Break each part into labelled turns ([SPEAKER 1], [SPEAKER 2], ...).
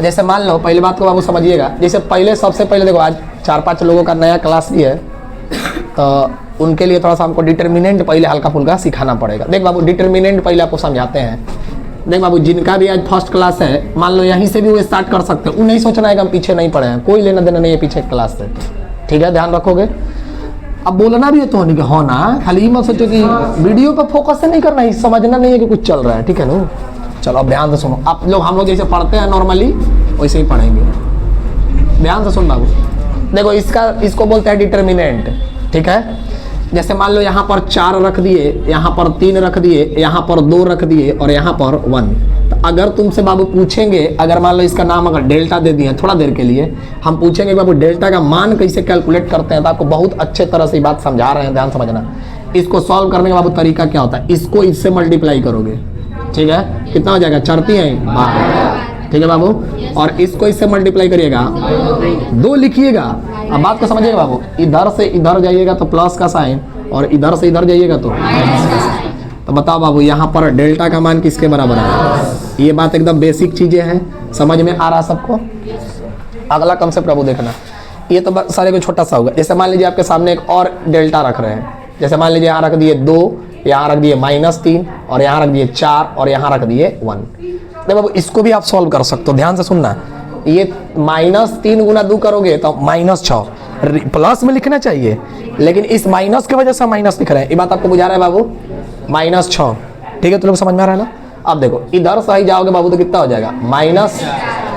[SPEAKER 1] जैसे मान लो, पहले बात को बाबू समझिएगा, जैसे पहले सबसे पहले देखो आज 4-5 लोगों का नया क्लास भी है, तो उनके लिए थोड़ा सा हमको डिटर्मिनेंट पहले हल्का फुल्का सिखाना पड़ेगा। देख बाबू, डिटर्मिनेंट पहले आपको समझाते हैं। देख बाबू, जिनका भी आज फर्स्ट क्लास है, मान लो यहीं से भी वो स्टार्ट कर सकते हैं। वो नहीं सोचना है कि हम पीछे नहीं पढ़े हैं, कोई लेना देना नहीं है पीछे क्लास से, ठीक है, ध्यान रखोगे। अब बोलना भी है तो नहीं कि हो ना, खाली ही मत सोचो कि वीडियो पर फोकस से नहीं करना है, समझना नहीं है कि कुछ चल रहा है, ठीक है ना। चलो अब ध्यान से सुनो, आप लोग हम लोग जैसे पढ़ते हैं नॉर्मली वैसे ही पढ़ेंगे। ध्यान से सुन बाबू, देखो इसको बोलते हैं डिटर्मिनेंट, ठीक है। जैसे मान लो यहाँ पर 4 रख दिए, यहाँ पर 3 रख दिए, यहाँ पर 2 रख दिए और यहाँ पर 1। तो अगर तुमसे बाबू पूछेंगे, अगर मान लो इसका नाम अगर डेल्टा दे दिए थोड़ा देर के लिए, हम पूछेंगे बाबू डेल्टा का मान कैसे कैलकुलेट करते हैं, तो आपको बहुत अच्छे तरह से बात समझा रहे हैं, ध्यान समझना। इसको सॉल्व करने का बाबू तरीका क्या होता है, इसको इससे मल्टीप्लाई करोगे, ठीक है, कितना हो जाएगा, 4 3 12, ठीक है बाबू। और इसको इससे मल्टीप्लाई करिएगा, 2 लिखिएगा। अब बात को समझिएगा बाबू, इधर से इधर जाइएगा तो प्लस का साइन, और इधर से इधर जाइएगा तो माइनस का साइन। तो बताओ बाबू, यहाँ पर डेल्टा का मान किसके बराबर है? ये बात एकदम बेसिक चीजें हैं, समझ में आ रहा सबको। अगला कंसेप्ट बाबू देखना, ये तो सारे को छोटा सा होगा। जैसे मान लीजिए आपके सामने एक और डेल्टा रख रहे हैं, जैसे मान लीजिए यहाँ रख दिए 2, यहाँ रख दिए -3, और यहाँ रख दिए 4, और यहाँ रख दिए 1। देखो बाबू, इसको भी आप सॉल्व कर सकते हो, ध्यान से सुनना। ये -3 गुना 2 करोगे तो -6, प्लस में लिखना चाहिए, लेकिन इस माइनस की वजह से माइनस लिख रहे हैं। ये बात आपको बुझा रहा है बाबू, -6, ठीक है, तो लोग समझ में आ रहा है ना। अब देखो इधर से ही जाओगे बाबू तो कितना हो जाएगा, माइनस,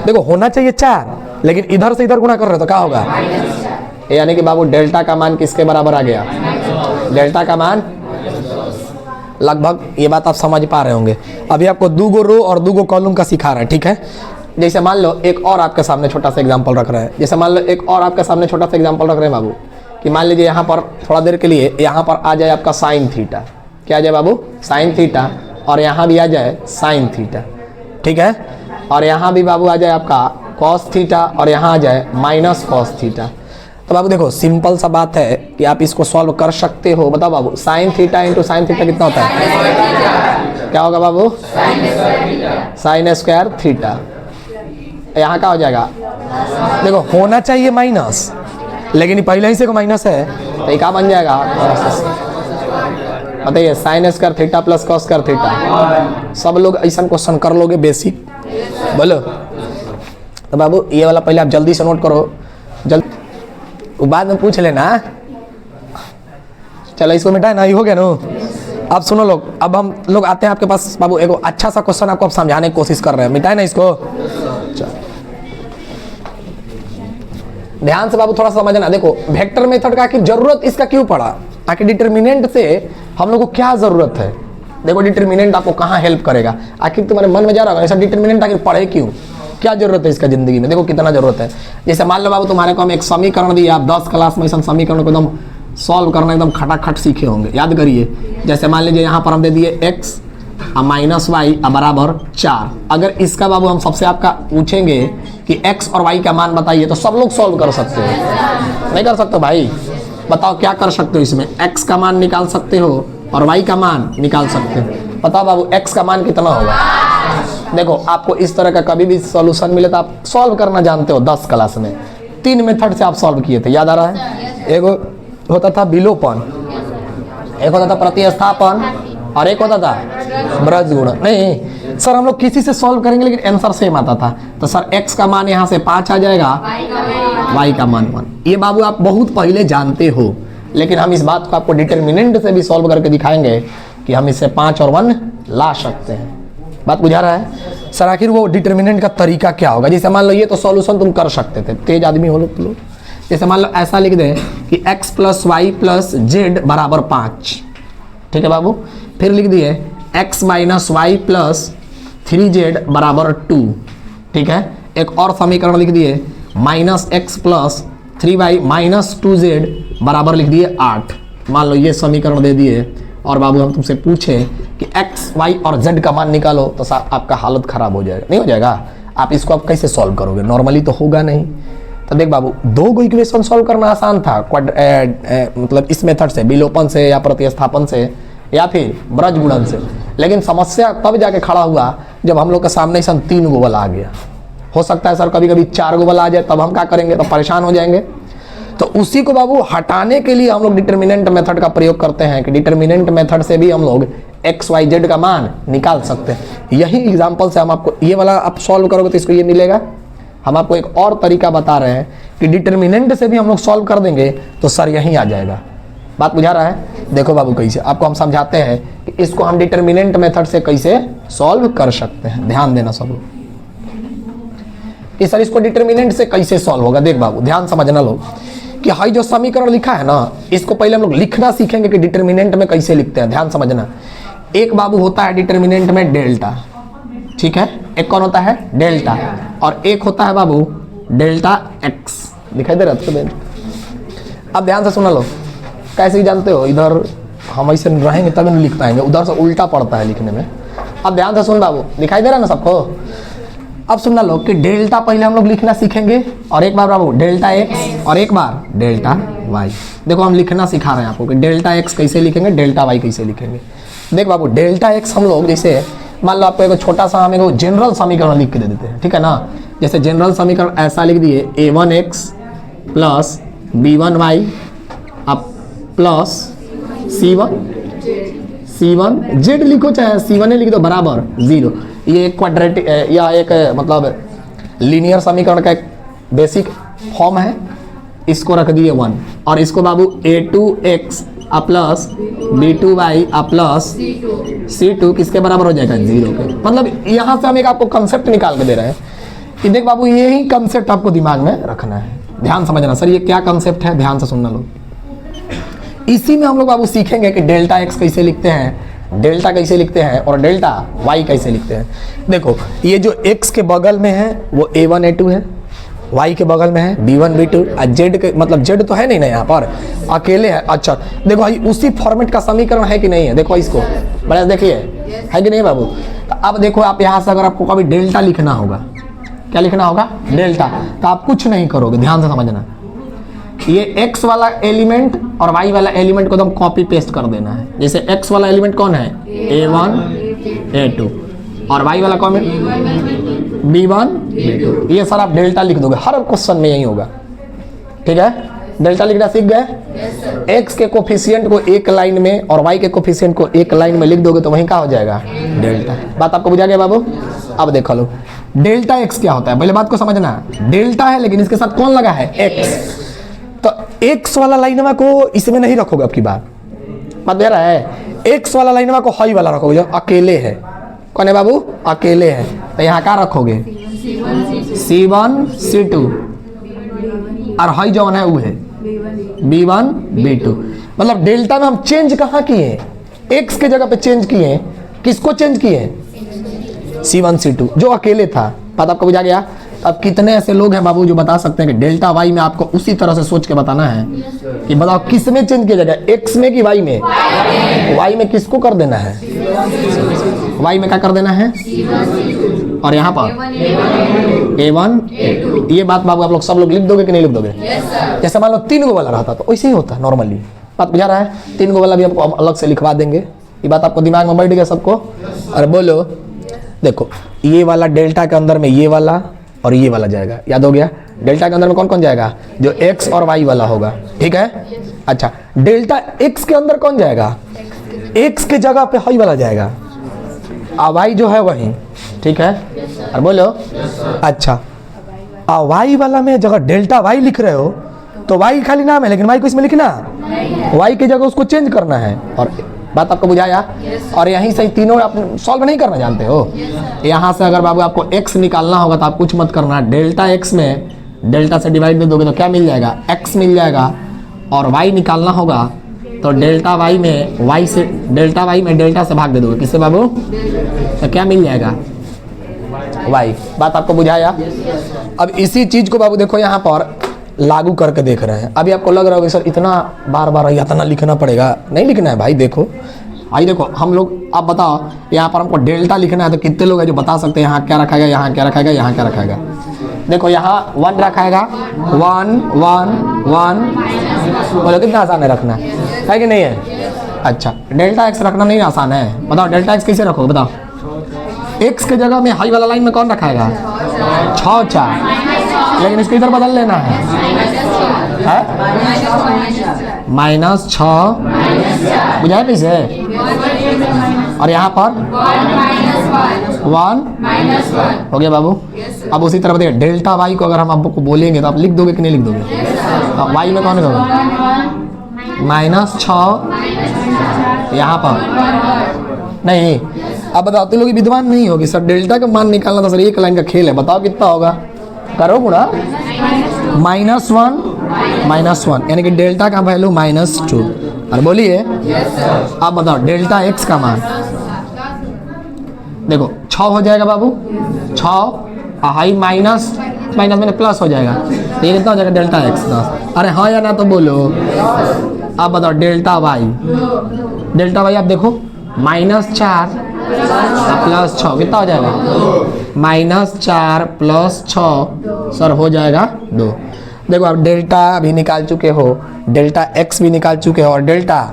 [SPEAKER 1] देखो होना चाहिए 4, लेकिन इधर से इधर गुना कर रहे हो तो क्या होगा, यानी कि बाबू डेल्टा का मान किसके बराबर आ गया, डेल्टा का मान लगभग, ये बात आप समझ पा रहे होंगे। अभी आपको 2 रो और 2 कॉलम का सिखा रहा है, ठीक है। जैसे मान लो एक और आपके सामने छोटा सा एग्जांपल रख रहे हैं, जैसे मान लो एक और आपके सामने छोटा सा एग्जांपल रख रहे हैं बाबू, कि मान लीजिए यहाँ पर थोड़ा देर के लिए यहाँ पर आ जाए आपका साइन थीटा, क्या आ जाए बाबू, साइन थीटा, और यहाँ भी आ जाए साइन थीटा, ठीक है, और यहाँ भी बाबू आ जाए आपका कॉस थीटा, और यहाँ आ जाए माइनस कॉस थीटा। तो बाबू देखो सिंपल सा बात है कि आप इसको सॉल्व कर सकते हो। बताओ बाबू, sine theta into sine theta कितना होता है, क्या होगा बाबू, साइन स्क्वायर थीटा। यहाँ क्या हो जाएगा, देखो होना चाहिए माइनस, लेकिन पहले ही से को माइनस है, तो क्या बन जाएगा, बताइए, sine square theta plus cos square theta. सब लोग ऐसा क्वेश्चन कर लोगे बेसिक, बोलो। तो बाबू ये वाला पहले आप जल्दी से नोट करो, जल्दी, बाद में पूछ लेना। चलो इसको मिटाए ना, ये हो गया ना। अब सुनो लोग, अब हम लोग आते हैं आपके पास बाबू, एक अच्छा सा क्वेश्चन आपको अब समझाने की कोशिश कर रहे हैं, मिटाए ना इसको। ध्यान से बाबू थोड़ा समझना। देखो वेक्टर मेथड का आखिर जरूरत इसका क्यों पड़ा, आखिर डिटर्मिनेंट से हम लोग को क्या जरूरत है। देखो डिटर्मिनेंट आपको कहाँ हेल्प करेगा, आखिर तुम्हारे मन में जा रहा होगा ऐसा डिटर्मिनेंट आखिर पढ़े क्यों, क्या जरूरत है इसका जिंदगी में। देखो कितना जरूरत है। जैसे मान लो बाबू तुम्हारे को हम एक समीकरण दिया, आप 10 क्लास में ऐसा समीकरण को एकदम सॉल्व करना एकदम खटाखट सीखे होंगे, याद करिए। जैसे मान लीजिए यहाँ पर हम दे दिए x माइनस वाई बराबर 4। अगर इसका बाबू हम सबसे आपका पूछेंगे कि x और y का मान बताइए, तो सब लोग सॉल्व कर सकते हो, नहीं कर सकते भाई। बताओ क्या कर सकते हो इसमें, x का मान निकाल सकते हो और y का मान निकाल सकते हो। बताओ बाबू x का मान कितना होगा। देखो आपको इस तरह का कभी भी सॉल्यूशन मिले तो आप सॉल्व करना जानते हो। 10 क्लास में 3 मेथड से आप सॉल्व किए थे, याद आ रहा है। एक होता था विलोपन, एक होता था प्रतिस्थापन, और एक होता था ब्रज गुणन। नहीं सर हम लोग किसी से सॉल्व करेंगे लेकिन आंसर सेम आता था, तो सर x का मान यहाँ से 5 आ जाएगा, y का मान 1। ये बाबू आप बहुत पहले जानते हो, लेकिन हम इस बात को आपको डिटर्मिनेंट से भी सॉल्व करके दिखाएंगे कि हम इससे 5 और 1 ला सकते हैं। बात बुझा रहा है सर। आखिर वो डिटर्मिनेंट का तरीका क्या होगा। जैसे मान लो ये तो सॉल्यूशन तुम कर सकते थे, तेज आदमी हो लोग। जैसे मान लो ऐसा लिख दें कि x + y + z = 5, ठीक है बाबू। फिर लिख दिए x - y + 3z = 2, ठीक है। एक और समीकरण लिख दिए -x + 3y - 2z बराबर लिख दिए 8। मान लो ये समीकरण दे दिए और बाबू हम तुमसे पूछे कि x, y और z का मान निकालो, तो आपका हालत खराब हो जाएगा, नहीं हो जाएगा। आप इसको आप कैसे सॉल्व करोगे, नॉर्मली तो होगा नहीं। तो देख बाबू 2 इक्वेशन सॉल्व करना आसान था, मतलब इस मेथड से, विलोपन से या प्रतिस्थापन से या फिर ब्रज गुणन से। लेकिन समस्या तब जाके खड़ा हुआ जब हम लोग के सामने 3 गो वाला आ गया। हो सकता है सर कभी कभी 4 गो वाला आ जाए, तब हम क्या करेंगे, तो परेशान हो जाएंगे। तो उसी को बाबू हटाने के लिए हम लोग डिटर्मिनेंट मेथड का प्रयोग करते हैं कि डिटर्मिनेंट मेथड से भी हम लोग एक्स वाई जेड का मान निकाल सकते हैं। यही एग्जांपल से हम आपको ये वाला आप सॉल्व करोगे तो इसको ये मिलेगा। हम आपको एक और तरीका बता रहे हैं कि डिटर्मिनेंट से भी हम लोग सॉल्व कर देंगे तो सर यहीं आ जाएगा। बात बुझा रहा है? देखो बाबू कैसे आपको हम समझाते हैं कि इसको हम डिटर्मिनेंट मेथड से कैसे सॉल्व कर सकते हैं। ध्यान देना सब लोग कि सर इसको डिटर्मिनेंट से कैसे सॉल्व होगा। देख बाबू ध्यान समझना लोग कि हाई जो समीकरण लिखा है ना, इसको पहले हम लोग लिखना सीखेंगे कि डिटर्मिनेंट में कैसे लिखते हैं। ध्यान समझना, एक बाबू होता है डिटर्मिनेंट में डेल्टा, ठीक है, एक कौन होता है डेल्टा, और एक होता है बाबू डेल्टा एक्स। दिखाई दे रहा है? अब ध्यान से सुना लो, कैसे जानते हो, इधर हम ऐसे रहेंगे तब नहीं लिख पाएंगे, उधर से उल्टा पड़ता है लिखने में। अब ध्यान से सुन बाबू, दिखाई दे रहा है ना सबको? अब सुनना लो कि डेल्टा पहले हम लोग लिखना सीखेंगे, और एक बार बाबू डेल्टा एक्स और एक बार डेल्टा वाई। देखो हम लिखना सिखा रहे हैं आपको कि डेल्टा एक्स कैसे लिखेंगे, डेल्टा वाई कैसे लिखेंगे। देख बाबू डेल्टा एक्स हम लोग जैसे मान लो आपको एक छोटा सा हम एक जनरल समीकरण लिख के दे देते हैं, ठीक है ना। जैसे जनरल समीकरण ऐसा लिख दिए a1x प्लस b1y अब प्लस c1 z लिखो, चाहे c1 लिख दो, बराबर 0। ये एक क्वाड्रेटिक या एक मतलब लीनियर समीकरण का एक बेसिक फॉर्म है। इसको रख दिए 1 और इसको बाबू a2x plus b2y plus c2 किसके बराबर हो जाएगा, 0 के। मतलब यहाँ से हम एक आपको कंसेप्ट निकाल के दे रहे हैं कि देख बाबू यही कंसेप्ट आपको दिमाग में रखना है। ध्यान समझना सर ये क्या कंसेप्ट है, ध्यान से सुनना लोग। इसी में हम लोग बाबू सीखेंगे कि डेल्टा एक्स कैसे लिखते हैं, डेल्टा कैसे लिखते हैं और डेल्टा वाई कैसे लिखते हैं। देखो ये जो एक्स के बगल में है वो a1 a2 है, y के बगल में है b1 b2, और z के मतलब z तो है नहीं ना यहाँ पर, अकेले है। अच्छा देखो भाई उसी फॉर्मेट का समीकरण है कि नहीं है, देखो इसको बड़ा देखिए है कि नहीं बाबू। तो अब देखो आप यहाँ से अगर आपको कभी डेल्टा लिखना होगा, क्या लिखना होगा, डेल्टा, तो आप कुछ नहीं करोगे, ध्यान से समझना। ये x वाला एलिमेंट और y वाला एलिमेंट को एकदम कॉपी पेस्ट कर देना है। जैसे x वाला एलिमेंट कौन है, a1 a2, और y वाला कौन है, b1 b2। ये सर आप डेल्टा लिख दोगे, हर क्वेश्चन में यही होगा, ठीक है। डेल्टा लिखना सीख गए। x के कोफिशिएंट को एक लाइन में और y के कोफिशिएंट को एक लाइन में लिख दोगे तो वहीं क्या हो जाएगा, डेल्टा। बात आपको बुझा गया बाबू? अब देखो लो डेल्टा x क्या होता है, पहले बात को समझना। डेल्टा है लेकिन इसके साथ कौन लगा है, x। तो x वाला लाइनवा को इसमें नहीं रखोगे, आपकी बात दे रहा है। x वाला लाइनवा को हाई वाला रखोगे जो अकेले है। कौन है बाबू, अकेले है, तो यहाँ क्या रखोगे, c1 c2, और हाई जो है वो है b1 b2। मतलब डेल्टा में हम चेंज कहाँ किए, x के जगह पे चेंज किए, किसको चेंज किए, c1 c2 जो अकेले था। बात आपको बुझा गया? अब कितने ऐसे लोग हैं बाबू जो बता सकते हैं कि डेल्टा वाई में आपको उसी तरह से सोच के बताना है कि बताओ किस में चेंज किया जाएगा, एक्स में कि वाई में? वाई में किसको कर देना है, वाई में क्या कर देना है, और यहाँ पर a1 ये बात बाबू आप लोग सब लोग लिख दोगे कि नहीं लिख दोगे? जैसे मान लो 3 गो वाला रहता तो वैसे ही होता है नॉर्मली। बात बुझा रहा है? 3 गो वाला भी आपको अलग से लिखवा देंगे। ये बात आपको दिमाग में बैठ गया सबको? और बोलो देखो ये वाला डेल्टा के अंदर में ये वाला और ये वाला जाएगा, याद हो गया? डेल्टा के अंदर में कौन कौन जाएगा, जो x और y वाला होगा, ठीक है। अच्छा डेल्टा x के अंदर कौन जाएगा, x के जगह पे हाई वाला जाएगा, और y जो है वही, ठीक है। और बोलो अच्छा y वाला में जगह डेल्टा y लिख रहे हो तो y खाली नाम है लेकिन y को इसमें लिखना, y की जगह उसको चेंज करना है। और बात आपको बुझाया? और यहीं से तीनों आप सॉल्व नहीं करना जानते हो। यहाँ से अगर बाबू आपको x निकालना होगा तो आप कुछ मत करना, डेल्टा x में डेल्टा से डिवाइड दे दोगे तो क्या मिल जाएगा, x मिल जाएगा। और y निकालना होगा तो डेल्टा y में y से डेल्टा y में डेल्टा से भाग दे दोगे, किससे बाबू, तो क्या मिल जाएगा, y। बात आपको बुझाया? अब इसी चीज को बाबू देखो यहाँ पर लागू करके देख रहे हैं। अभी आपको लग रहा होगा सर इतना बार बार इतना लिखना पड़ेगा, नहीं लिखना है भाई। देखो आई देखो हम लोग, आप बताओ यहाँ पर हमको डेल्टा लिखना है तो कितने लोग हैं जो बता सकते हैं यहाँ क्या रखाएगा, यहाँ क्या रखाएगा, यहाँ क्या रखाएगा? देखो यहाँ 1 रखाएगा, 1 1 1। बोलो कितना आसान है रखना, है कि नहीं है? अच्छा डेल्टा एक्स रखना नहीं आसान है, बताओ डेल्टा एक्स कैसे रखोगे, बताओ x के जगह में हाई वाला लाइन में कौन रखाएगा 6 4, लेकिन इसको इधर बदल लेना है -6 बुझाए कैसे, और यहाँ पर 1 हो गया बाबू। अब उसी तरह देखिए डेल्टा वाई को अगर हम आपको बोलेंगे तो आप लिख दोगे कि नहीं लिख दोगे, तो वाई में कौन होगा -6 यहाँ पर नहीं। अब बताओ तुम लोग विद्वान नहीं होगी सर, डेल्टा का मान निकालना था सर, एक लाइन का खेल है, बताओ कितना होगा, करो गुणा -1 यानी कि डेल्टा का वैल्यू -2, और बोलिए अब बताओ डेल्टा x का मान देखो 6 हो जाएगा बाबू, 6 हाई माइनस मैंने प्लस हो जाएगा, तो ये कितना हो जाएगा डेल्टा x 10। अरे हाँ या ना तो बोलो। अब बताओ डेल्टा y आप देखो -4 +6 कितना हो जाएगा, -4 +6 सर हो जाएगा 2। देखो आप डेल्टा भी निकाल चुके हो, डेल्टा x भी निकाल चुके हो और डेल्टा,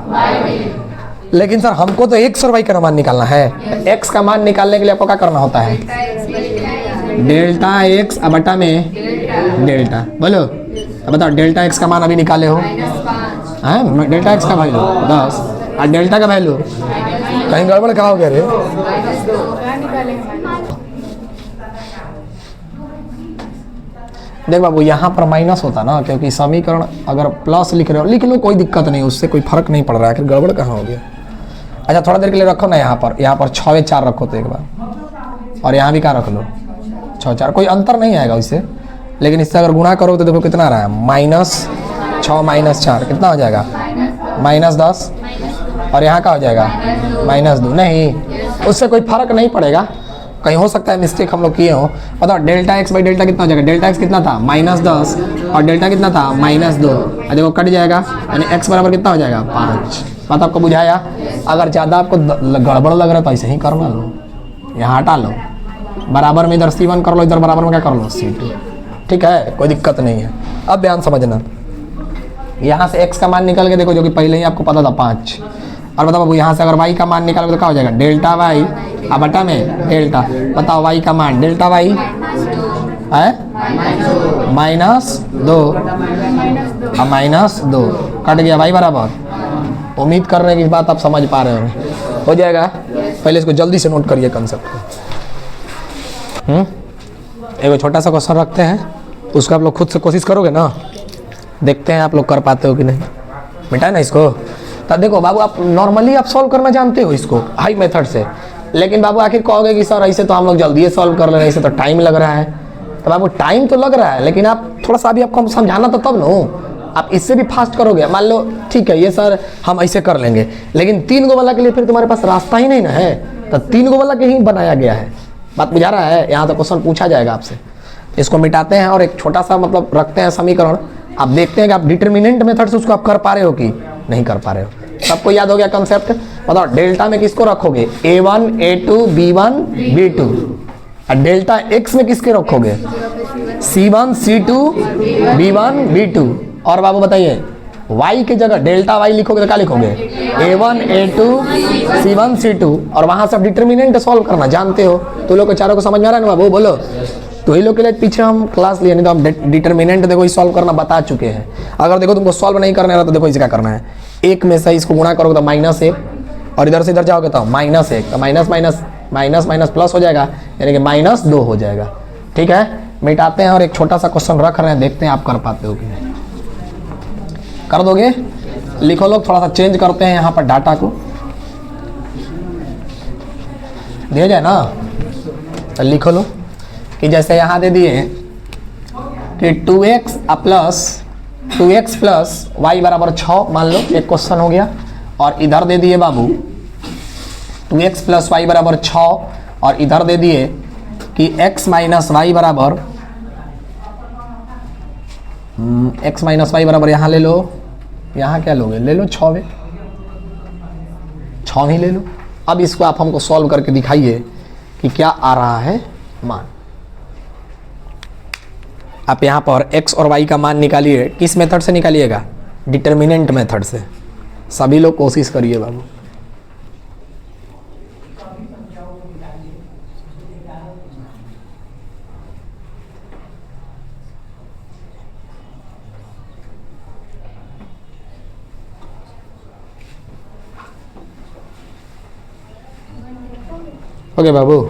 [SPEAKER 1] लेकिन सर हमको तो x और y का मान निकालना है। x का मान निकालने के लिए आपको क्या करना होता है, डेल्टा x बटा में डेल्टा, बोलो अब बताओ डेल्टा x का मान अभी निकाले हो, डेल्टा x का वैल्यू 10 और डेल्टा का वैल्यू कहीं गड़बड़ कहा हो गया रे, देख बाबू यहाँ पर माइनस होता ना, क्योंकि समीकरण अगर प्लस लिख रहे हो लिख लो, कोई दिक्कत नहीं, उससे कोई फर्क नहीं पड़ रहा है, फिर गड़बड़ कहाँ हो गया। अच्छा थोड़ा देर के लिए रखो ना, यहाँ पर 6 4 रखो तो एक बार, और यहाँ भी क्या रख लो 6 4, कोई अंतर नहीं आएगा उससे, लेकिन इससे अगर गुणा करो तो देखो कितना आ रहा है, -6 -4 कितना हो जाएगा -10, और यहाँ का हो जाएगा -2, नहीं उससे कोई फर्क नहीं पड़ेगा, कहीं हो सकता है मिस्टेक हम लोग किए हो। बताओ डेल्टा x बाई डेल्टा कितना हो जाएगा, डेल्टा x कितना था -10 और डेल्टा कितना था -2, देखो कट जाएगा, यानी x बराबर कितना हो जाएगा 5। बात आपको बुझाया। अगर ज़्यादा आपको गड़बड़ लग रहा है तो ऐसे ही करना लो, यहाँ हटा लो, बराबर में इधर C1 कर लो, इधर बराबर में क्या कर लो C2, ठीक है कोई दिक्कत नहीं है। अब ध्यान समझना, यहाँ से x का मान निकल के देखो, जो कि पहले ही आपको पता था 5, और बताओ बाबू यहाँ से अगर y का मान निकालोगे तो क्या हो जाएगा, डेल्टा y बटा में डेल्टा, बताओ y का मान डेल्टा y है -2 -2 कट गया y बराबर, उम्मीद कर रहे हैं कि बात आप समझ पा रहे हो जाएगा। पहले इसको जल्दी से नोट करिए कंसेप्ट को। एक छोटा सा क्वेश्चन रखते हैं, उसको आप लोग खुद से कोशिश करोगे ना, देखते हैं आप लोग कर पाते हो कि नहीं, मिटाए ना इसको। तो देखो बाबू आप नॉर्मली आप सॉल्व करना जानते हो इसको हाई मेथड से, लेकिन बाबू आखिर कहोगे कि सर ऐसे तो हम लोग जल्दी सॉल्व कर ले रहे हैं, ऐसे तो टाइम लग रहा है। तो बाबू टाइम तो लग रहा है, लेकिन आप थोड़ा सा भी आपको समझाना तो तब ना, आप इससे भी फास्ट करोगे। मान लो ठीक है ये सर हम ऐसे कर लेंगे, लेकिन 3 गो वाला के लिए फिर तुम्हारे पास रास्ता ही नहीं ना है, तो 3 गो वाला के ही बनाया गया है। बात बुझा रहा है, यहाँ तो क्वेश्चन पूछा जाएगा आपसे। इसको मिटाते हैं और एक छोटा सा मतलब रखते हैं समीकरण, आप देखते हैं कि आप डिटर्मिनेंट मेथड से उसको आप कर पा रहे हो कि नहीं कर पा रहे हो। सबको याद हो गया कंसेप्ट। बताओ डेल्टा में किसको रखोगे, A1 A2 B1 B2, और डेल्टा x में किसके रखोगे, C1 C2 B1 B2। और बाबू बताइए y की जगह डेल्टा y लिखोगे तो क्या लिखोगे, A1 A2 C1 C2, और वहां से आप डिटर्मिनेंट सॉल्व करना जानते हो। तो लोग को चारों को समझ में आ रहा है ना बाबू, बोलो। तो ही लोग के लिए पीछे हम क्लास लिए, नहीं तो हम डिटर्मिनेंट देखो ये सॉल्व करना बता चुके हैं। अगर देखो तुमको सॉल्व नहीं करना है तो देखो इसे क्या करना है, 1 में से इसको गुणा करोगे तो -1, और इधर से इधर जाओगे तो -1, तो minus minus minus minus plus हो जाएगा, यानी कि -2 हो जाएगा। ठीक है, मिटाते हैं और एक छोटा सा क्वेश्चन रख रहे हैं, देखते हैं आप कर पाते हो कि नहीं। कर दोगे, लिखो लोग, थोड़ा सा चेंज करते हैं यहाँ पर डाटा को, दिया जाए ना। तो लिखो लो कि जैसे यहाँ दे दिए कि 2x प्लस y बराबर 6, मान लो एक क्वेश्चन हो गया। और इधर दे दिए बाबू 2x प्लस y बराबर 6, और इधर दे दिए कि x माइनस वाई बराबर यहाँ ले लो, यहाँ क्या लोगे, ले लो 6 ही ले लो। अब इसको आप हमको सॉल्व करके दिखाइए कि क्या आ रहा है मान। आप यहाँ पर x और y का मान निकालिए, किस मेथड से निकालिएगा, डिटर्मिनेंट मेथड से। सभी लोग कोशिश करिए बाबू। ओके बाबू,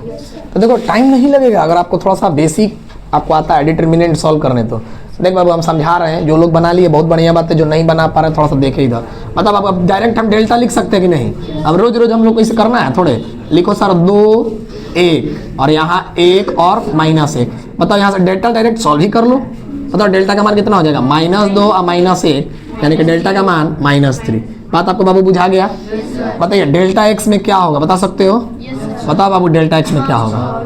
[SPEAKER 1] तो देखो टाइम नहीं लगेगा अगर आपको थोड़ा सा बेसिक आपको आता है डिटरमिनेंट सॉल्व करने। तो देख बाबू हम समझा रहे हैं, जो लोग बना लिए बहुत बढ़िया बात है, जो नहीं बना पा रहे थोड़ा सा देखे इधर। मतलब अब डायरेक्ट हम डेल्टा लिख सकते हैं कि नहीं? अब रोज रोज हम लोग को इसे करना है, थोड़े लिखो सर 2 1 और यहाँ 1 और -1। बताओ यहाँ से डेल्टा डायरेक्ट सॉल्व ही कर लो। बताओ डेल्टा का मान कितना हो जाएगा? -2 और -1, यानी कि डेल्टा का मान -3। बात आपको बाबू बुझा गया? बताइए डेल्टा एक्स में क्या होगा, बता सकते हो? बताओ बाबू डेल्टा एक्स में क्या होगा?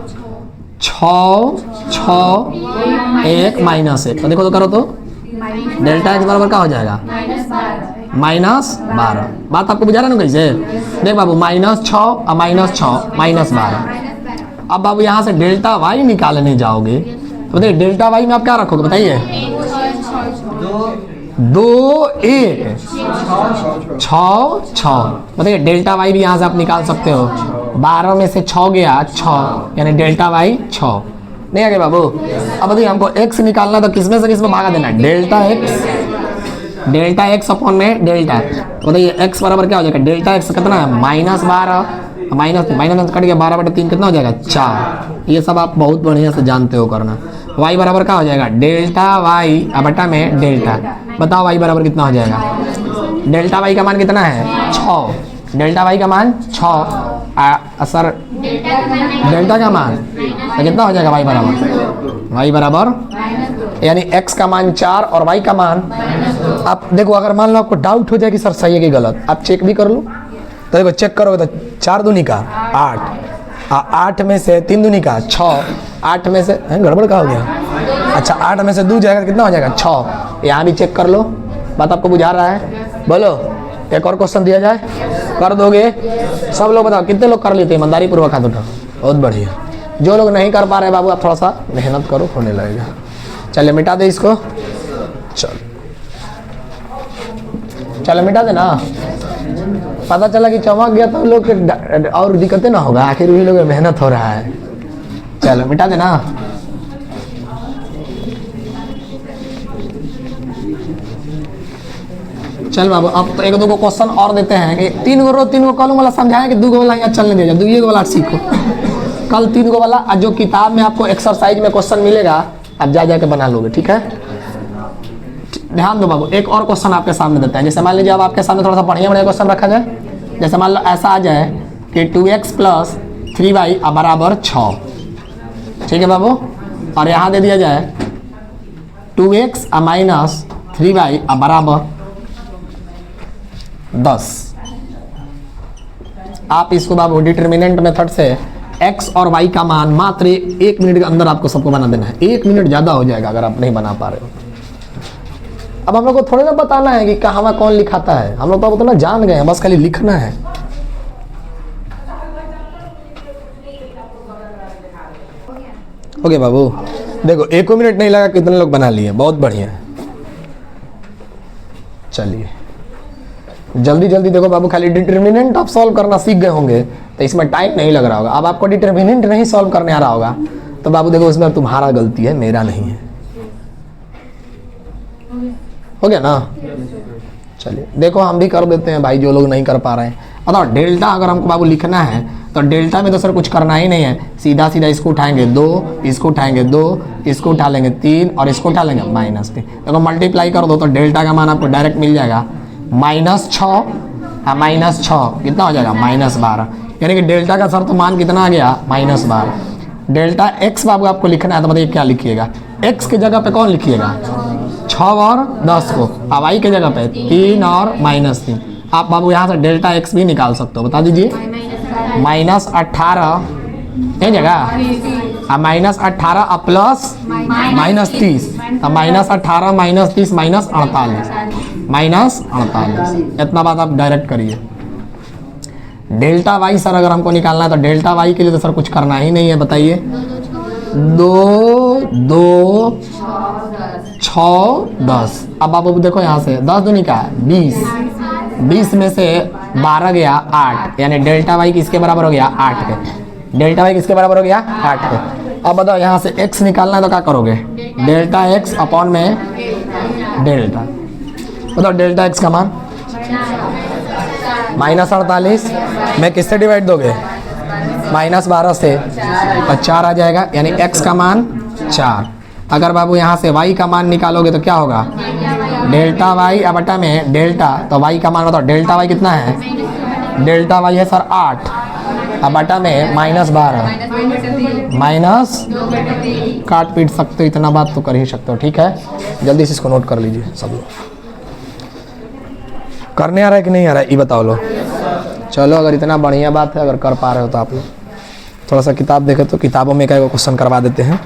[SPEAKER 1] 6 6 1 -1। तो देखो तो करो तो डेल्टा एक्स बराबर क्या हो जाएगा? -12। बात आपको बुझा रहा है ना कैसे? देख बाबू -6 और -6 -12। अब बाबू यहाँ से डेल्टा वाई निकालने जाओगे तो बताइए डेल्टा वाई में आप क्या रखोगे? बताइए 2 1 6 6। बताइए डेल्टा वाई भी यहाँ से आप निकाल सकते हो। 12 में से 6 गया 6, यानी डेल्टा वाई 6। नहीं आ गया बाबू? अब बताइए हमको x निकालना तो किसमें से किसमें भागा देना? डेल्टा x अपॉन में डेल्टा। बताइए x बराबर क्या हो जाएगा? डेल्टा x कितना है? -12 माइनस कट गया 12/3 कितना हो जाएगा? 4। ये सब आप बहुत बढ़िया से जानते हो करना। y बराबर क्या हो जाएगा? डेल्टा y बटा में डेल्टा। बताओ y बराबर कितना हो जाएगा? डेल्टा y का मान कितना है? 6। डेल्टा y का मान 6। सर डेल्टा का मान तो कितना हो जाएगा? y बराबर यानी x का मान 4 और y का मान। आप देखो अगर मान लो आपको डाउट हो जाए कि सर सही है कि गलत, आप चेक भी कर लो। तो देखो चेक करोगे तो 4 दूनी का 8, 8 में से 3 दूनी का 6, 8 में से गड़बड़ का हो गया? अच्छा 8 में से 2 जाएगा तो कितना हो जाएगा? 6। यहाँ भी चेक कर लो, बात आपको बुझा रहा है? बोलो एक और क्वेश्चन दिया जाए, कर दोगे? सब लोग बताओ कितने लोग कर लेते? ईमानदारी पूर्वक हाथ उठाओ। बहुत बढ़िया। जो लोग नहीं कर पा रहे बाबू आप थोड़ा सा मेहनत करो, होने लगेगा। चलिए मिटा दे इसको। चलो मिटा दे ना। पता चला कि चमक गया तो लोग और दिक्कतें ना होगा, आखिर वही लोग मेहनत हो रहा है। चलो मिटा देना। चल बाबू अब तो 1-2 क्वेश्चन और देते हैं कि 3 गो कॉलम वाला समझाएं कि 2 गो वाला यहाँ चलने दे, 2 वाला सीखो। कल 3 गो वाला जो किताब में आपको एक्सरसाइज में क्वेश्चन मिलेगा आप जा के बना लोगे, ठीक है? ध्यान दो बाबू, एक और क्वेश्चन आपके सामने देता है। जैसे मान लीजिए अब आपके सामने थोड़ा सा बढ़िया क्वेश्चन रखा जाए। जैसे मान लो ऐसा आ जाए कि 2x + 3y बराबर 6, ठीक है बाबू? और यहाँ दे दिया जाए 2x - 3y बराबर 10। आप इसको बाबू डिटरमिनेंट मेथड से x और y का मान मात्र 1 मिनट के अंदर आपको सबको बना देना है। 1 मिनट ज़्यादा हो जाएगा अगर आप नहीं बना पा रहे हो। अब हम लोग को थोड़ी ना बताना है कि कहाँ कौन लिखाता है, हम लोग तो उतना जान गए हैं, बस खाली लिखना है। ओके बाबू देखो 1 मिनट नहीं लगा, कितने लोग बना लिए? बहुत बढ़िया। चलिए जल्दी जल्दी देखो बाबू, खाली डिटरमिनेंट आप सॉल्व करना सीख गए होंगे तो इसमें टाइम नहीं लग रहा होगा। अब आपको डिटरमिनेंट नहीं सॉल्व करने आ रहा होगा तो बाबू देखो इसमें तुम्हारा गलती है, मेरा नहीं है। हो गया ना? चलिए देखो हम भी कर देते हैं भाई, जो लोग नहीं कर पा रहे हैं। बताओ डेल्टा अगर हमको बाबू लिखना है तो डेल्टा में तो सर कुछ करना ही नहीं है, सीधा सीधा इसको उठाएंगे 2, इसको उठाएंगे 2, इसको उठा लेंगे 3 और इसको उठा लेंगे -3। देखो मल्टीप्लाई कर दो तो डेल्टा का मान आपको डायरेक्ट मिल जाएगा -6 -6 कितना हो जाएगा? -12। यानी कि डेल्टा का सर तो मान कितना आ गया? -12। डेल्टा x बाबू आपको लिखना है तो बताइए क्या लिखिएगा? x की जगह पे कौन लिखिएगा? 6 और 10 को। अब y के जगह पे 3 और -3। आप बाबू यहाँ से डेल्टा x भी निकाल सकते हो, बता दीजिए। -18 ये जगह -18 प्लस -30, -18 -30 -48 इतना बात आप डायरेक्ट करिए। डेल्टा वाई सर अगर हमको निकालना है तो डेल्टा वाई के लिए तो सर कुछ करना ही नहीं है, बताइए। 2 2 6 10। अब आप देखो यहाँ से 10 दूनी का 20, 20 में से 12 गया 8, यानी डेल्टा वाई किसके बराबर हो गया? 8 के। डेल्टा वाई किसके बराबर हो गया? 8 के। अब बताओ यहाँ से x निकालना है तो क्या करोगे? डेल्टा x अपॉन में डेल्टा। बताओ डेल्टा x का मान -48 में किससे डिवाइड दोगे? -12 से तो 4 आ जाएगा, यानी x का मान 4। अगर बाबू यहाँ से y का मान निकालोगे तो क्या होगा, डेल्टा y बटा में डेल्टा, तो y का मान बताओ, डेल्टा y कितना है, डेल्टा y है सर 8 अब बटा में -12 माइनस काट पीट सकते हो, इतना बात तो कर ही सकते हो। ठीक है, जल्दी से इसको नोट कर लीजिए सब लोग। करने आ रहा है कि नहीं आ रहा है ये बताओ लो। चलो अगर इतना बढ़िया बात है, अगर कर पा रहे हो तो आप लोग थोड़ा सा किताब देखें तो किताबों में का क्वेश्चन करवा देते हैं।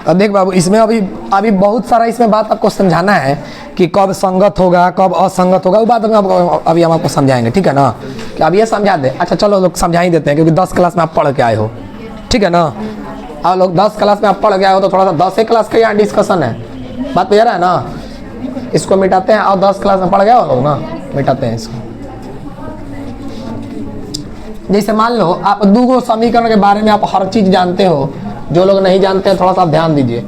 [SPEAKER 1] अब देख बाबू, इसमें अभी बहुत सारा इसमें बात आपको समझाना है कि कब संगत होगा कब असंगत होगा, वो बात अभी हम आपको समझाएंगे। ठीक है ना, कि अब ये समझा दें। अच्छा चलो लोग समझा ही देते हैं, क्योंकि 10 क्लास में आप पढ़ के आए हो। ठीक है ना, अब लोग 10 क्लास में आप पढ़ के आए हो तो थोड़ा सा 10 क्लास का यहाँ डिस्कशन है, बात क्लियर है ना। इसको मिटाते हैं, और 10 क्लास में पढ़ गया हो लोग ना, मिटाते हैं इसको। जैसे मान लो आप 2 समीकरण के बारे में आप हर चीज़ जानते हो, जो लोग नहीं जानते हैं थोड़ा सा ध्यान दीजिए।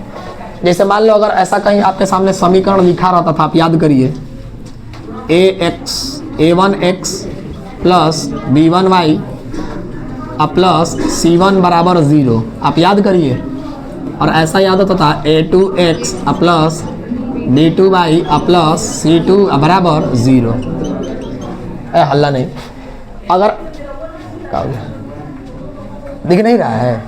[SPEAKER 1] जैसे मान लो अगर ऐसा कहीं आपके सामने समीकरण लिखा रहता था, आप याद करिए a1x plus b1y plus c1 बराबर 0, आप याद करिए। और ऐसा याद होता था a2x plus b2y plus c2 बराबर 0। हल्ला नहीं, अगर क्या हो गया, दिख नहीं रहा है,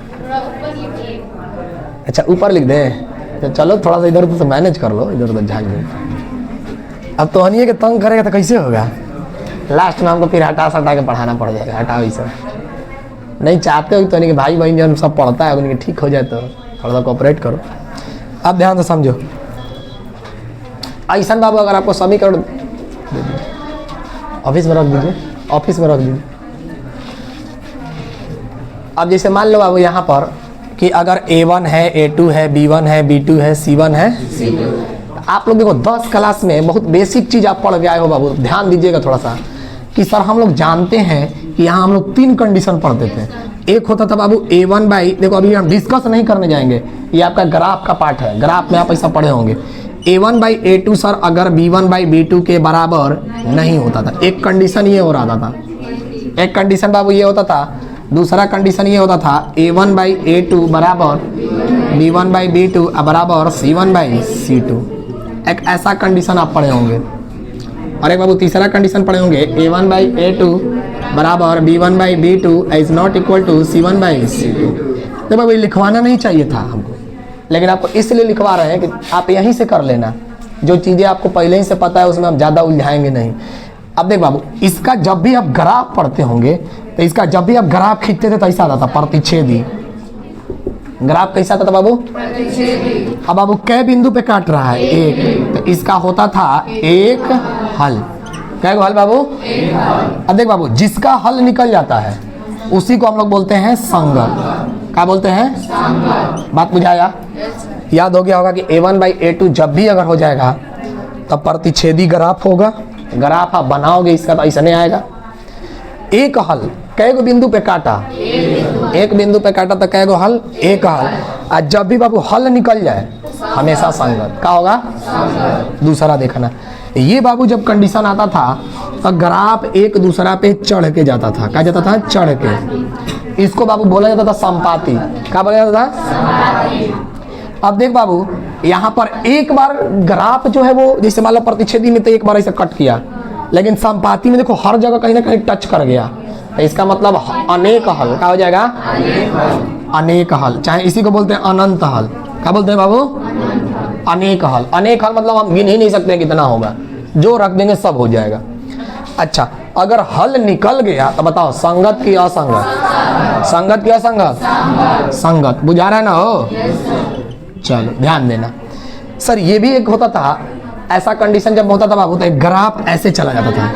[SPEAKER 1] अच्छा ऊपर लिख दे। तो चलो थोड़ा सा इधर उधर से मैनेज कर लो, इधर उधर झाँक दे। अब तो हनिए के तंग करेगा तो कैसे होगा, लास्ट में हमको फिर हटा के पढ़ाना पड़ जाएगा। हटाओ ये सब नहीं चाहते हो तो नहीं कि भाई बहन जब सब पढ़ता है उनके ठीक हो जाए, तो थोड़ा सा कोऑपरेट करो। अब ध्यान से समझो, ऐसा बाबू अगर आपको समीकरण ऑफिस में रख दीजिए, ऑफिस में रख दीजिए। अब जैसे मान लो बाबू यहाँ पर कि अगर A1 है, A2 है, B1 है, B2 है, C1 है, आप लोग देखो 10 क्लास में बहुत बेसिक चीज़ आप पढ़ के आए हो बाबू, ध्यान दीजिएगा थोड़ा सा। कि सर हम लोग जानते हैं कि यहाँ हम लोग 3 कंडीशन पढ़ते थे। एक होता था बाबू A1 बाई, देखो अभी हम डिस्कस नहीं करने जाएंगे, ये आपका ग्राफ का पार्ट है, ग्राफ में आप ऐसा पढ़े होंगे। A1 बाई A2 सर अगर B1 बाई B2 के बराबर नहीं होता था, एक कंडीशन ये हो रहा था। एक कंडीशन बाबू ये होता था, दूसरा कंडीशन ये होता था A1 बाई A2 बराबर B1 बाई B2 बराबर C1 बाई C2। एक ऐसा कंडीशन आप पढ़े होंगे। और एक बाबू तीसरा कंडीशन पढ़े होंगे A1 बाई A2 बराबर B1 by B2 is not equal to C1 by C2। तो बाबू ये लिखवाना नहीं चाहिए था हमको, लेकिन आपको इसलिए लिखवा रहे हैं कि आप यहीं से कर लेना, जो चीज़ें आपको पहले ही से पता है उसमें हम ज़्यादा उलझाएंगे नहीं। अब देख बाबू, इसका जब भी आप ग्राफ पढ़ते होंगे तो इसका जब भी आप ग्राफ खींचते थे तो ऐसा आता था प्रतिच्छेदी। ग्राफ कैसा आता था बाबू, अब बाबू कै बिंदु पे काट रहा है, एक, तो इसका होता था एक हल। क्या हल बाबू, अब देख बाबू जिसका हल निकल जाता है उसी को हम लोग बोलते हैं संगत। क्या बोलते हैं, बात बुझाया, याद हो गया होगा कि A1 बाई A2 जब भी अगर हो जाएगा तब प्रतिच्छेदी ग्राफ होगा। ग्राफ आप बनाओगे इसका तो ऐसा नहीं आएगा। एक हल कै गो बिंदु पे काटा, एक बिंदु पे काटा तो कै गो हल, एक हल। और जब भी बाबू हल निकल जाए हमेशा संगत। क्या होगा, दूसरा देखना। ये बाबू जब कंडीशन आता था तो ग्राफ एक दूसरा पे चढ़ के जाता था। क्या जाता था, चढ़ के। इसको बाबू बोला जाता था संपाति। क्या बोला जाता था। अब देख बाबू यहाँ पर एक बार ग्राफ जो है वो जैसे मान लो प्रतिच्छेदी में तो एक बार ऐसा कट किया, लेकिन संपाति में देखो हर जगह कहीं ना कहीं टच कर गया, तो इसका मतलब अनेक हल। क्या हो जाएगा, अनेक हल। चाहे इसी को बोलते हैं अनंत हल। क्या बोलते हैं बाबू, अनेक हल। अनेक हल मतलब हम गिन ही नहीं सकते कितना होगा, जो रख देंगे सब हो जाएगा। अच्छा अगर हल निकल गया तो बताओ संगत की असंगत, संगत की असंगत, संगत। बुझा रहा है ना हो, चलो ध्यान देना। सर ये भी एक होता था, ऐसा कंडीशन जब होता था बाबू तो एक ग्राफ ऐसे चला जाता था,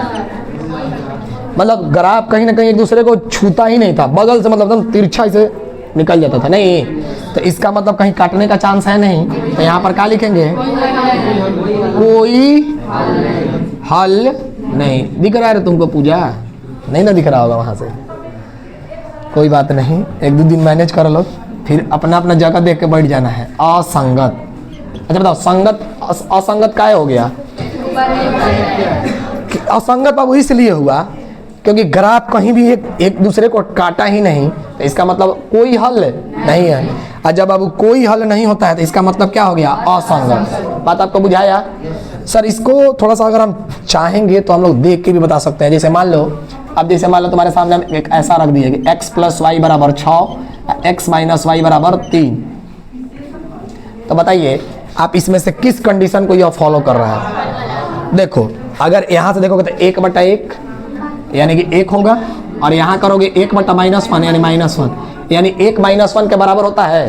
[SPEAKER 1] मतलब ग्राफ कहीं ना कहीं एक दूसरे को छूता ही नहीं था, बगल से मतलब एकदम तिरछा से निकल जाता था। नहीं तो इसका मतलब कहीं काटने का चांस है नहीं, तो यहाँ पर क्या लिखेंगे, कोई हल नहीं। दिख रहा है तुमको पूजा, नहीं ना दिख रहा होगा वहाँ से, कोई बात नहीं, 1-2 दिन मैनेज कर लो, फिर अपना अपना जगह देख के बैठ जाना है। असंगत। अच्छा बताओ संगत असंगत क्या हो गया, असंगत बाबू इसलिए हुआ क्योंकि ग्राफ कहीं भी एक दूसरे को काटा ही नहीं, तो इसका मतलब कोई हल नहीं है। और जब अब कोई हल नहीं होता है तो इसका मतलब क्या हो गया, असंगत। बात आपको बुझाया सर? इसको थोड़ा सा अगर हम चाहेंगे तो हम लोग देख के भी बता सकते हैं। जैसे मान लो, अब जैसे मान लो तुम्हारे सामने हम एक ऐसा रख दिए कि x + y = 6, x - y = 3। तो बताइए आप इसमें से किस कंडीशन को यह फॉलो कर रहा है? देखो अगर यहाँ से देखोगे तो 1/1 यानी कि 1 होगा, और यहाँ करोगे 1/-1 यानी -1, यानी 1 - 1 के बराबर होता है,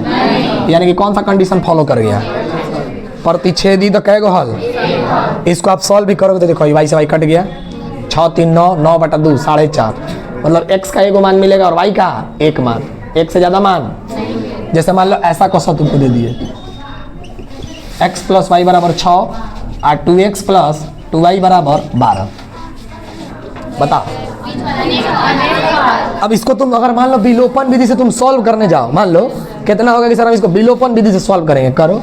[SPEAKER 1] यानी कि कौन सा कंडीशन फॉलो कर गया, प्रतिच्छेदी। तो कहेगा हल, इसको आप सॉल्व भी करोगे तो देखो y से y कट गया, 6 3 9 9/2 4.5, मतलब x का एगो मान मिलेगा और y का एक मान, एक से ज़्यादा मान। जैसे मान लो ऐसा क्वेश्चन तुमको दे दिए, x + y = 6 और 2x + 2y = 12। बताओ अब इसको तुम अगर मान लो विलोपन विधि से तुम सॉल्व करने जाओ, मान लो कितना होगा कि सर हम इसको विलोपन विधि से सॉल्व करेंगे, करो,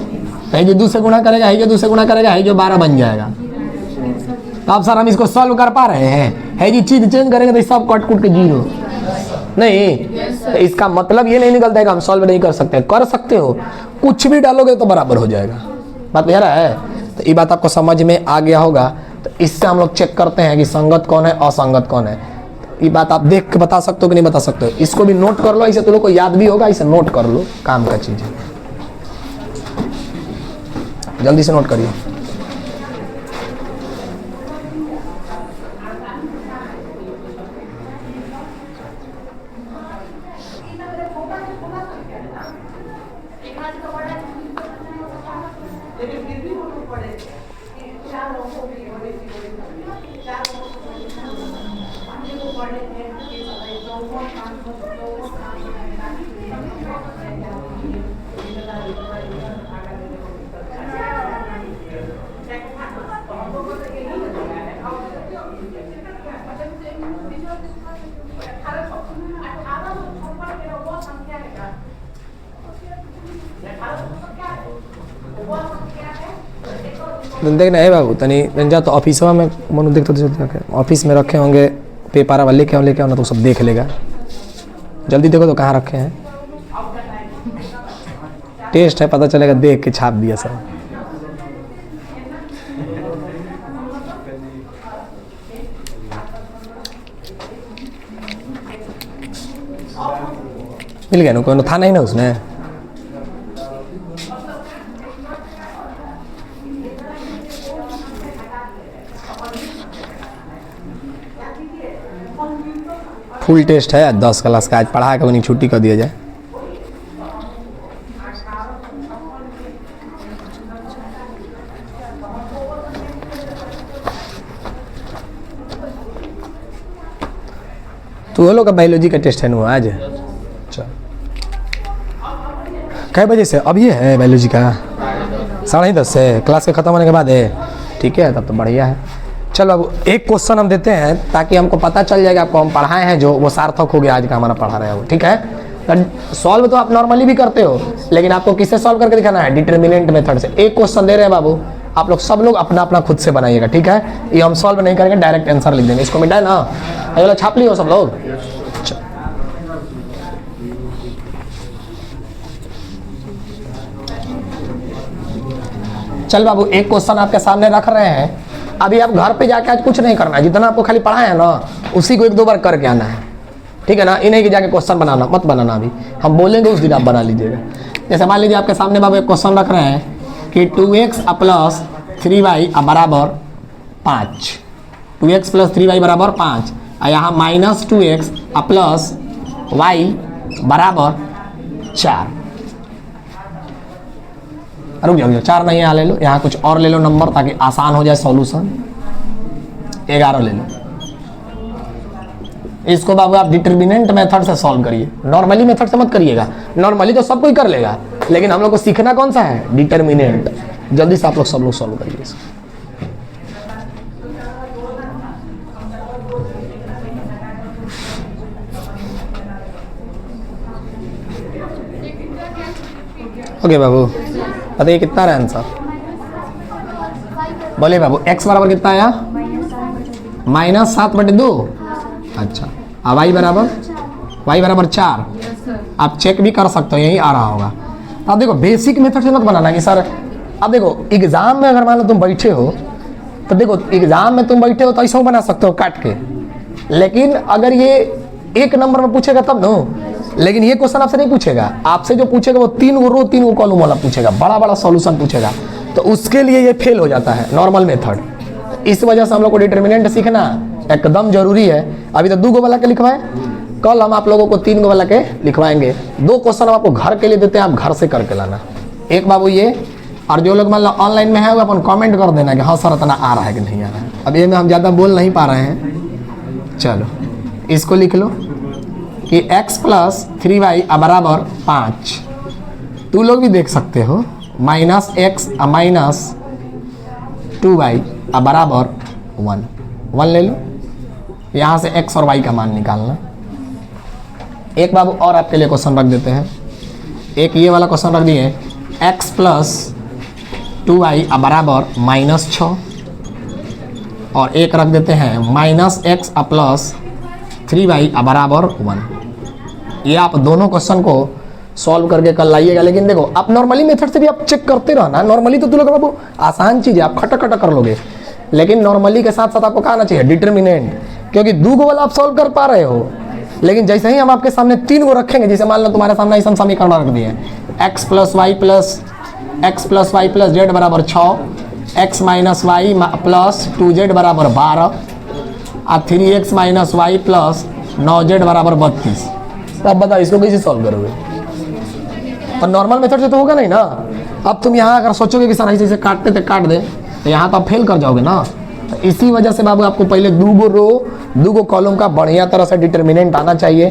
[SPEAKER 1] है जो 2 से गुणा करेगा, है जो 2 से गुणा करेगा, है जो 12 बन जाएगा। तो अब सर हम इसको सॉल्व कर पा रहे हैं, है जी चीज चेंज करेंगे तो सब कट कुट के 0 नहीं। तो इसका मतलब ये नहीं निकलता है कि हम सॉल्व नहीं कर सकते, कर सकते हो, कुछ भी डालोगे तो बराबर हो जाएगा। बात बुझा रहा है? तो ये बात आपको समझ में आ गया होगा। तो इससे हम लोग चेक करते हैं कि संगत कौन है, असंगत कौन है। तो ये बात आप देख के बता सकते हो कि नहीं बता सकते हो? इसको भी नोट कर लो, इसे तुम लोग को याद भी होगा, इसे नोट कर लो, काम का चीज है, जल्दी से नोट करिए। देख ना है बाबू, तनी जा तो ऑफिस में मनु देख तो ऑफिस में रखे होंगे पेपर वाले, लेके आओ ना तो सब देख लेगा। जल्दी देखो तो कहाँ रखे हैं, टेस्ट है पता चलेगा, देख के छाप दिया सब। मिल गया ना, कोई था नहीं ना उसमें। फुल टेस्ट है 10 क्लास का, आज पढ़ा के उन्हें छुट्टी कर दिया जाए। तो वो लोग का बायोलॉजी का टेस्ट है ना आज, कै बजे से? अब ये है बायोलॉजी का 10:30 से, क्लास के ख़त्म होने के बाद है। ठीक है, तब तो बढ़िया है। चलो अब एक क्वेश्चन हम देते हैं ताकि हमको पता चल जाएगा आपको हम पढ़ाए हैं जो वो सार्थक हो गया आज का हमारा पढ़ा रहे हो। ठीक है, सॉल्व तो आप नॉर्मली भी करते हो, लेकिन आपको किससे सॉल्व करके दिखाना है? डिटरमिनेंट मेथड से। एक क्वेश्चन दे रहे हैं बाबू, आप लोग सब लोग अपना अपना खुद से बनाइएगा। ठीक है, ये हम सॉल्व नहीं करेंगे, डायरेक्ट आंसर लिख देंगे। इसको मिटाए ना, अगला छाप लियो सब लोग। चल बाबू, एक क्वेश्चन आपके सामने रख रहे हैं। अभी आप घर पे जाके आज कुछ नहीं करना है, जितना आपको खाली पढ़ा है ना उसी को 1-2 बार करके आना है। ठीक है ना, इन्हें की जाके क्वेश्चन बनाना मत बनाना, अभी हम बोलेंगे उस दिन आप बना लीजिएगा। जैसे मान लीजिए आपके सामने बाबू एक क्वेश्चन रख रहे हैं कि 2x + 3y = 5, 2x + 3y = 5, और यहाँ -2x + y = 4। रुक जाओ, 4 नहीं यहाँ ले लो, यहाँ कुछ और ले लो नंबर ताकि आसान हो जाए सॉल्यूशन। 11 ले लो। इसको बाबू आप डिटरमिनेंट मेथड से सॉल्व करिए, नॉर्मली मेथड से मत करिएगा। नॉर्मली तो सब कोई कर लेगा, लेकिन हम लोग को सीखना कौन सा है? डिटरमिनेंट। जल्दी से आप लोग सब लोग सॉल्व करिए इसको। ओके बाबू, बताइए कितना रहा आंसर? बोले बाबू, x बराबर कितना आया? -7/2। अच्छा, अब y बराबर 4। आप चेक भी कर सकते हो, यही आ रहा होगा। अब देखो बेसिक मेथड से मत बनाना कि सर, अब देखो एग्जाम में अगर मान लो तुम बैठे हो तो देखो एग्जाम में तुम बैठे हो तो ऐसा बना सकते हो काट के, लेकिन अगर ये 1 नंबर में पूछेगा तब नो, लेकिन ये क्वेश्चन आपसे नहीं पूछेगा। आपसे जो पूछेगा वो 3 गो रो 3 गो कॉलम वाला पूछेगा, बड़ा बड़ा सॉल्यूशन पूछेगा, तो उसके लिए ये फेल हो जाता है नॉर्मल मेथड। इस वजह से हम लोग को डिटर्मिनेंट सीखना एकदम जरूरी है। अभी तो 2 गो वाला के लिखवाए, कल हम आप लोगों को 3 गो वाला के लिखवाएंगे। 2 क्वेश्चन हम आपको घर के लिए देते हैं, आप घर से करके लाना। एक बाबू ये, और जो लोग मान लो ऑनलाइन में है वो अपन कमेंट कर देना कि हाँ सर इतना आ रहा है कि नहीं आ रहा है। अब ये में हम ज़्यादा बोल नहीं पा रहे हैं, चलो इसको लिख लो कि x + 3y बराबर 5। तू लोग भी देख सकते हो -x - 2y बराबर 1 ले लो। यहाँ से x और y का मान निकालना। एक बाबू और आपके लिए क्वेश्चन रख देते हैं, एक ये वाला क्वेश्चन रख दिए, x + 2y बराबर -6, और एक रख देते हैं -x + 3y बराबर 1। ये आप दोनों क्वेश्चन को सॉल्व करके कल लाइएगा। लेकिन देखो आप नॉर्मली मेथड से भी आप चेक करते रहना। नॉर्मली तो तुम लोग बाबू आसान चीज़ है, आप खटा खटा कर लोगे, लेकिन नॉर्मली के साथ साथ आपको क्या आना चाहिए, डिटर्मिनेंट। क्योंकि 2 गो वाला आप सॉल्व कर पा रहे हो, लेकिन जैसे ही हम आपके सामने 3 गो रखेंगे, जैसे मान लो तुम्हारे सामने ऐसा समीकरण रख दिए x + y + z बराबर 6, x - y + 2z बराबर 12 और 3x - y + 9z बराबर 32। अब बताओ इसको कैसे सॉल्व करोगे? तो नॉर्मल मेथड से तो होगा नहीं ना। अब तुम यहाँ अगर सोचोगे कि सर ऐसे ऐसे काटते थे काट दे, तो यहाँ तो आप फेल कर जाओगे ना। तो इसी वजह से बाबू आपको पहले 2 गो रो 2 गो कॉलम का बढ़िया तरह से डिटर्मिनेंट आना चाहिए।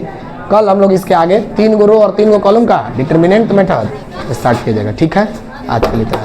[SPEAKER 1] कल हम लोग इसके आगे 3 गो रो और 3 गो कॉलम का डिटर्मिनेंट मेथड स्टार्ट कीजिएगा, ठीक है? आज के लिए तो